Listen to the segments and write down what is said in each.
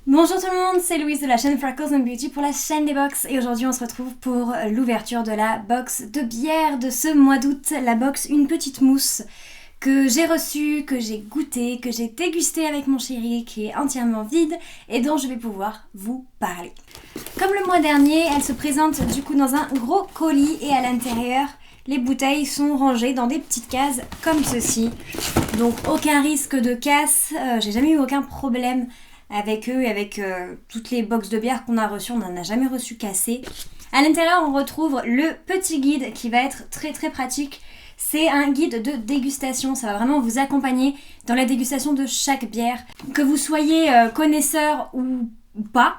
Bonjour tout le monde, c'est Louise de la chaîne Freckles and Beauty pour la chaîne des box et aujourd'hui on se retrouve pour l'ouverture de la box de bière de ce mois d'août, la box Une Petite Mousse que j'ai reçue, que j'ai goûtée, que j'ai dégustée avec mon chéri qui est entièrement vide et dont je vais pouvoir vous parler. Comme le mois dernier, elle se présente du coup dans un gros colis et à l'intérieur les bouteilles sont rangées dans des petites cases comme ceci. Donc aucun risque de casse, j'ai jamais eu aucun problème avec eux et avec toutes les box de bière qu'on a reçues, on n'en a jamais reçu cassé. À l'intérieur, on retrouve le petit guide qui va être très très pratique. C'est un guide de dégustation, ça va vraiment vous accompagner dans la dégustation de chaque bière. Que vous soyez connaisseur ou pas,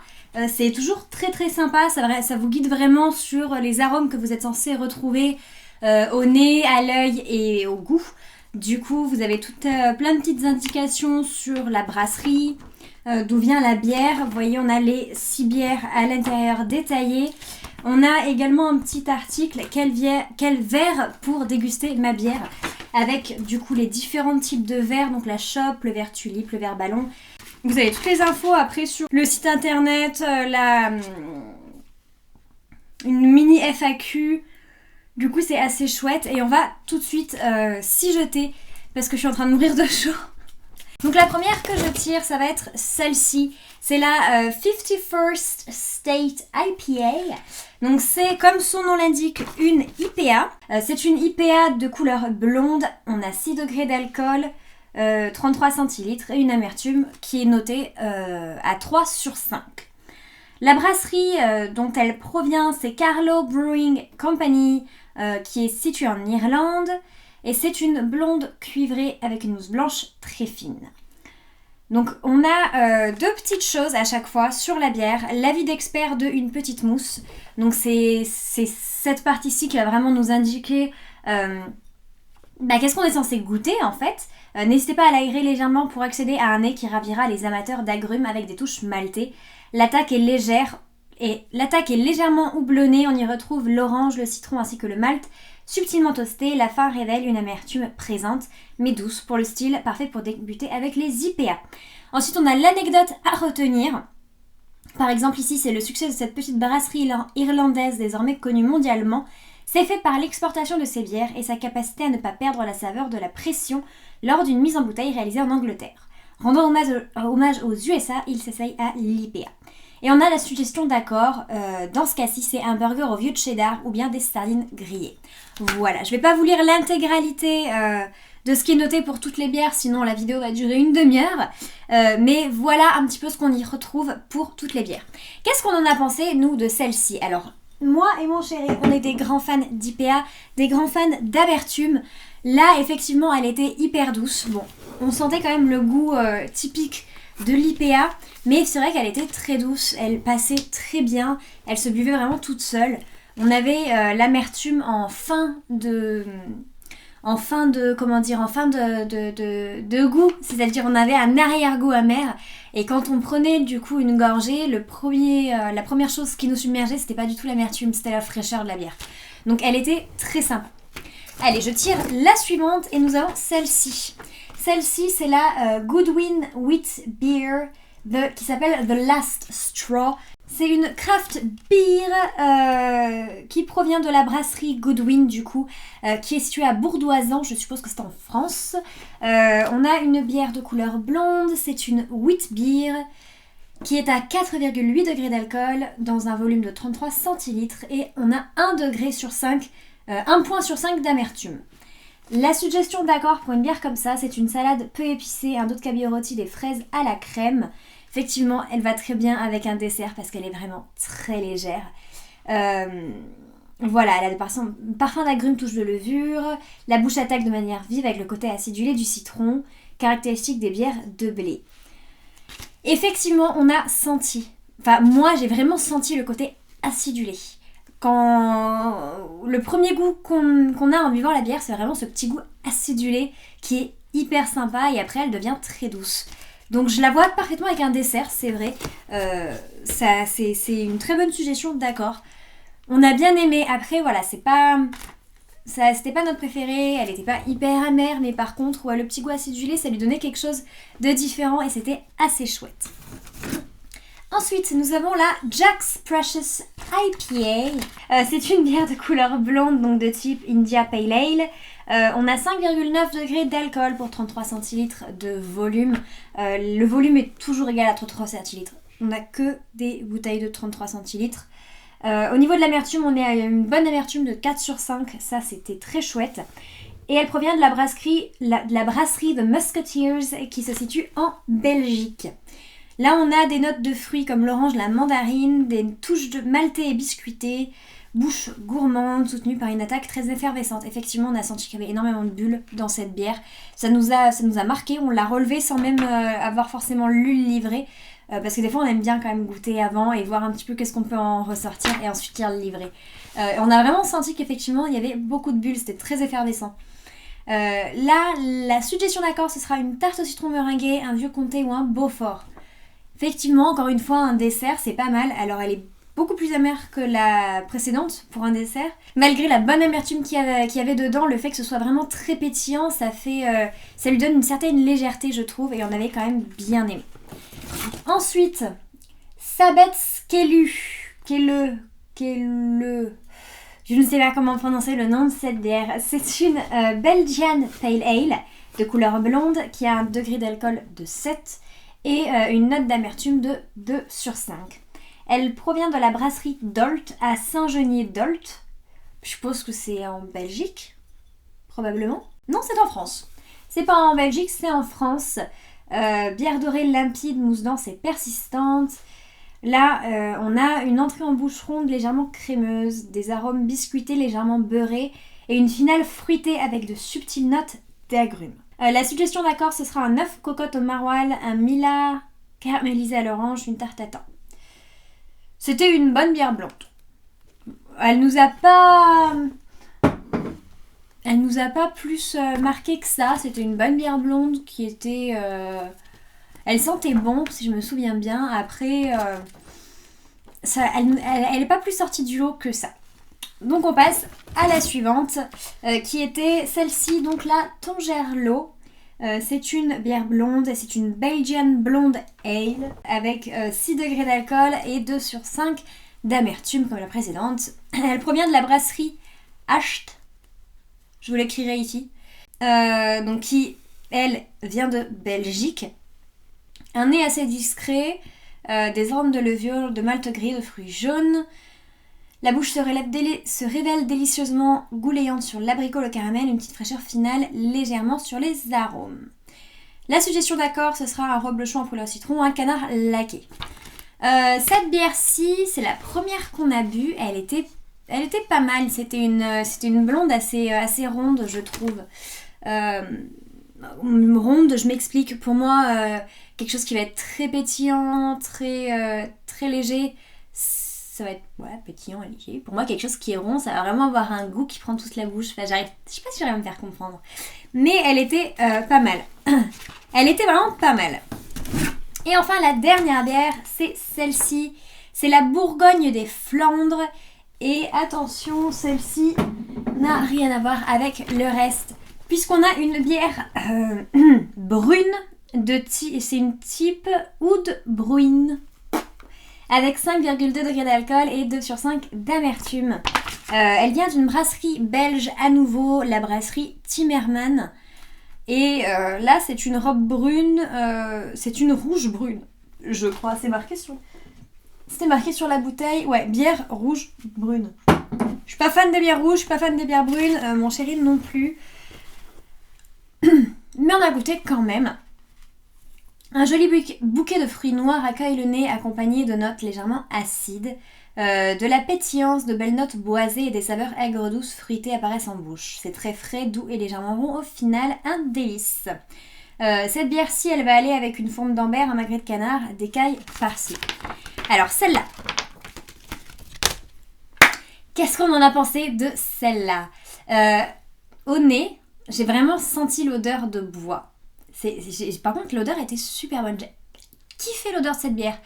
c'est toujours très très sympa, ça vous guide vraiment sur les arômes que vous êtes censé retrouver au nez, à l'œil et au goût. Du coup, vous avez plein de petites indications sur la brasserie, d'où vient la bière. Vous voyez, on a les 6 bières à l'intérieur détaillées. On a également un petit article, quel verre pour déguster ma bière, avec du coup les différents types de verres, donc la chope, le verre tulipe, le verre ballon. Vous avez toutes les infos après sur le site internet, une mini FAQ. Du coup, c'est assez chouette et on va tout de suite s'y jeter parce que je suis en train de mourir de chaud. Donc la première que je tire, ça va être celle-ci. C'est la 51st State IPA. Donc c'est, comme son nom l'indique, une IPA. C'est une IPA de couleur blonde. On a 6 degrés d'alcool, 33 centilitres et une amertume qui est notée à 3 sur 5. La brasserie dont elle provient, c'est Carlow Brewing Company, qui est située en Irlande. Et c'est une blonde cuivrée avec une mousse blanche très fine. Donc on a deux petites choses à chaque fois sur la bière. L'avis d'expert de Une Petite Mousse. Donc c'est cette partie-ci qui va vraiment nous indiquer qu'est-ce qu'on est censé goûter en fait. N'hésitez pas à l'aérer légèrement pour accéder à un nez qui ravira les amateurs d'agrumes avec des touches maltées. L'attaque est légère et l'attaque est légèrement houblonnée. On y retrouve l'orange, le citron ainsi que le malt. Subtilement toasté, la fin révèle une amertume présente, mais douce pour le style, parfait pour débuter avec les IPA. Ensuite, on a l'anecdote à retenir. Par exemple, ici, c'est le succès de cette petite brasserie irlandaise désormais connue mondialement. C'est fait par l'exportation de ses bières et sa capacité à ne pas perdre la saveur de la pression lors d'une mise en bouteille réalisée en Angleterre. Rendant hommage aux USA, il s'essaye à l'IPA. Et on a la suggestion d'accord, dans ce cas-ci c'est un burger au vieux cheddar ou bien des sardines grillées. Voilà, je vais pas vous lire l'intégralité de ce qui est noté pour toutes les bières, sinon la vidéo va durer une demi-heure. Mais voilà un petit peu ce qu'on y retrouve pour toutes les bières. Qu'est-ce qu'on en a pensé, nous, de celle-ci ? Alors, moi et mon chéri, on est des grands fans d'IPA, des grands fans d'amertume. Là, effectivement, elle était hyper douce. Bon, on sentait quand même le goût typique de l'IPA, mais c'est vrai qu'elle était très douce, elle passait très bien, elle se buvait vraiment toute seule. On avait l'amertume en fin de goût, c'est-à-dire on avait un arrière-goût amer, et quand on prenait du coup une gorgée, la première chose qui nous submergeait, c'était pas du tout l'amertume, c'était la fraîcheur de la bière. Donc elle était très sympa. Allez, je tire la suivante et nous avons celle-ci. Celle-ci, c'est la Goodwin Wheat Beer qui s'appelle The Last Straw. C'est une craft beer qui provient de la brasserie Goodwin, du coup, qui est située à Bourdoisan, je suppose que c'est en France. On a une bière de couleur blonde, c'est une wheat beer qui est à 4,8 degrés d'alcool dans un volume de 33 centilitres et on a 1 degré sur 5, 1 point sur 5 d'amertume. La suggestion d'accord pour une bière comme ça, c'est une salade peu épicée, un dos de cabillaud rôti, des fraises à la crème. Effectivement, elle va très bien avec un dessert parce qu'elle est vraiment très légère. Voilà, elle a des parfums d'agrumes, touche de levure. La bouche attaque de manière vive avec le côté acidulé du citron, caractéristique des bières de blé. Effectivement, on a senti, moi j'ai vraiment senti le côté acidulé. Quand le premier goût qu'on a en buvant la bière, c'est vraiment ce petit goût acidulé qui est hyper sympa et après elle devient très douce. Donc je la vois parfaitement avec un dessert, c'est vrai. C'est une très bonne suggestion, d'accord. On a bien aimé. Après voilà, c'était pas notre préférée, elle était pas hyper amère, mais par contre le petit goût acidulé, ça lui donnait quelque chose de différent et c'était assez chouette. Ensuite, nous avons la Jack's Precious IPA. C'est une bière de couleur blonde, donc de type India Pale Ale. On a 5,9 degrés d'alcool pour 33 centilitres de volume. Le volume est toujours égal à 33 centilitres. On n'a que des bouteilles de 33 centilitres. Au niveau de l'amertume, on est à une bonne amertume de 4 sur 5. Ça, c'était très chouette. Et elle provient de la brasserie The Musketeers qui se situe en Belgique. Là, on a des notes de fruits comme l'orange, la mandarine, des touches de maltais et biscuité, bouche gourmande soutenue par une attaque très effervescente. Effectivement, on a senti qu'il y avait énormément de bulles dans cette bière. Ça nous a marqué, on l'a relevé sans même avoir forcément lu le livret. Parce que des fois, on aime bien quand même goûter avant et voir un petit peu qu'est-ce qu'on peut en ressortir et ensuite lire le livret. On a vraiment senti qu'effectivement, il y avait beaucoup de bulles, c'était très effervescent. Là, la suggestion d'accord, ce sera une tarte au citron meringuée, un vieux comté ou un Beaufort. Effectivement, encore une fois, un dessert, c'est pas mal. Alors, elle est beaucoup plus amère que la précédente pour un dessert. Malgré la bonne amertume qu'il y avait dedans, le fait que ce soit vraiment très pétillant, ça lui donne une certaine légèreté, je trouve, et on avait quand même bien aimé. Ensuite, Sabet's Kelu. Je ne sais pas comment prononcer le nom de cette bière. C'est une Belgian Pale Ale de couleur blonde qui a un degré d'alcool de 7 et une note d'amertume de 2 sur 5. Elle provient de la brasserie Dolt à Saint-Genier-d'Olt. Je suppose que c'est en Belgique, probablement. Non, c'est en France. C'est pas en Belgique, c'est en France. Bière dorée limpide, mousse dense et persistante. Là, on a une entrée en bouche ronde légèrement crémeuse, des arômes biscuités légèrement beurrés et une finale fruitée avec de subtiles notes d'agrumes. La suggestion d'accord, ce sera un œuf cocotte au maroilles, un Mila caramélisé à l'orange, une tarte tatin. C'était une bonne bière blonde. Elle nous a pas plus marqué que ça. C'était une bonne bière blonde qui était... Elle sentait bon, si je me souviens bien. Après, elle n'est pas plus sortie du lot que ça. Donc on passe à la suivante, qui était celle-ci, donc la Tongerlo. C'est une bière blonde, c'est une Belgian Blonde Ale avec 6 degrés d'alcool et 2 sur 5 d'amertume comme la précédente. Elle provient de la brasserie Asht, je vous l'écrirai ici, donc qui, elle, vient de Belgique. Un nez assez discret, des arômes de levure, de malt gris, de fruits jaunes. La bouche se révèle délicieusement goulayante sur l'abricot, le caramel, une petite fraîcheur finale légèrement sur les arômes. La suggestion d'accord, ce sera un reblochon en poulet au citron, un canard laqué. Cette bière-ci, c'est la première qu'on a bu, elle était pas mal, c'était une blonde assez ronde, je trouve. Ronde, je m'explique, pour moi, quelque chose qui va être très pétillant, très léger. Ça va être pétillant et léger. Pour moi, quelque chose qui est rond, ça va vraiment avoir un goût qui prend toute la bouche. Enfin, je sais pas si j'arrive à me faire comprendre. Mais elle était pas mal. Elle était vraiment pas mal. Et enfin, la dernière bière, c'est celle-ci. C'est la Bourgogne des Flandres. Et attention, celle-ci n'a rien à voir avec le reste. Puisqu'on a une bière brune, c'est une type Oud Bruin. Avec 5,2 degrés d'alcool et 2 sur 5 d'amertume. Elle vient d'une brasserie belge à nouveau, la brasserie Timmerman. Et là, c'est une robe brune, c'est une rouge brune, je crois. C'était marqué sur la bouteille, ouais, bière rouge brune. Je suis pas fan des bières rouges, je suis pas fan des bières brunes, mon chéri non plus. Mais on a goûté quand même. Un joli bouquet de fruits noirs accueille le nez accompagné de notes légèrement acides. De la pétillance, de belles notes boisées et des saveurs aigres douces fruitées apparaissent en bouche. C'est très frais, doux et légèrement rond. Au final, un délice. Cette bière-ci, elle va aller avec une fonte d'ambert, un magret de canard, des cailles farcies. Alors celle-là. Qu'est-ce qu'on en a pensé de celle-là ? Au nez, j'ai vraiment senti l'odeur de bois. Par contre, l'odeur était super bonne. J'ai kiffé l'odeur de cette bière.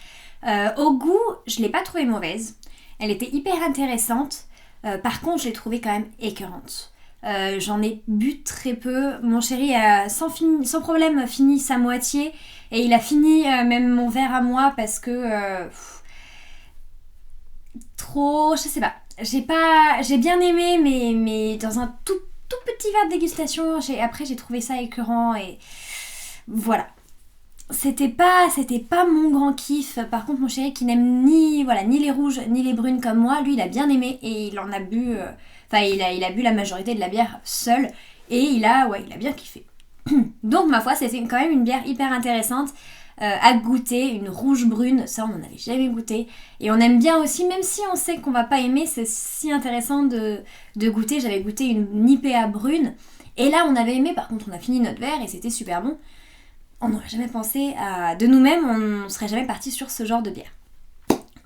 Au goût, je ne l'ai pas trouvée mauvaise. Elle était hyper intéressante. Par contre, je l'ai trouvée quand même écœurante. J'en ai bu très peu. Mon chéri a sans problème fini sa moitié. Et il a fini même mon verre à moi parce que... trop... Je sais pas. J'ai bien aimé, mais dans un tout petit verre de dégustation. Après, j'ai trouvé ça écœurant et... Voilà. C'était pas mon grand kiff. Par contre, mon chéri qui n'aime ni les rouges ni les brunes comme moi, lui il a bien aimé et il en a bu... il a bu la majorité de la bière seul et il a bien kiffé. Donc ma foi, c'était quand même une bière hyper intéressante à goûter, une rouge brune, ça on n'en avait jamais goûté. Et on aime bien aussi, même si on sait qu'on va pas aimer, c'est si intéressant de goûter. J'avais goûté une IPA brune et là on avait aimé, par contre on a fini notre verre et c'était super bon. On n'aurait jamais pensé de nous-mêmes, on ne serait jamais parti sur ce genre de bière.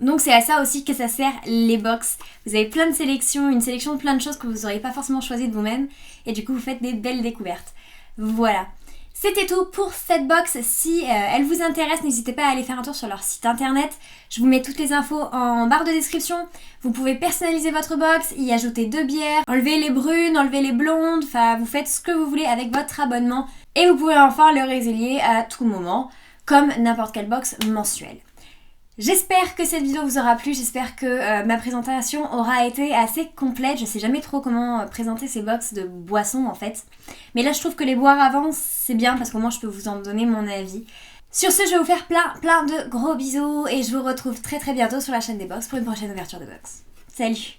Donc c'est à ça aussi que ça sert les box. Vous avez plein de sélections, une sélection de plein de choses que vous n'auriez pas forcément choisi de vous-même et du coup vous faites des belles découvertes. Voilà. C'était tout pour cette box. Si elle vous intéresse, n'hésitez pas à aller faire un tour sur leur site internet. Je vous mets toutes les infos en barre de description. Vous pouvez personnaliser votre box, y ajouter 2 bières, enlever les brunes, enlever les blondes, enfin vous faites ce que vous voulez avec votre abonnement et vous pouvez enfin le résilier à tout moment, comme n'importe quelle box mensuelle. J'espère que cette vidéo vous aura plu, j'espère que ma présentation aura été assez complète. Je sais jamais trop comment présenter ces box de boissons en fait. Mais là je trouve que les boire avant c'est bien parce qu'au moins je peux vous en donner mon avis. Sur ce, je vais vous faire plein de gros bisous et je vous retrouve très bientôt sur la chaîne des box pour une prochaine ouverture de box. Salut!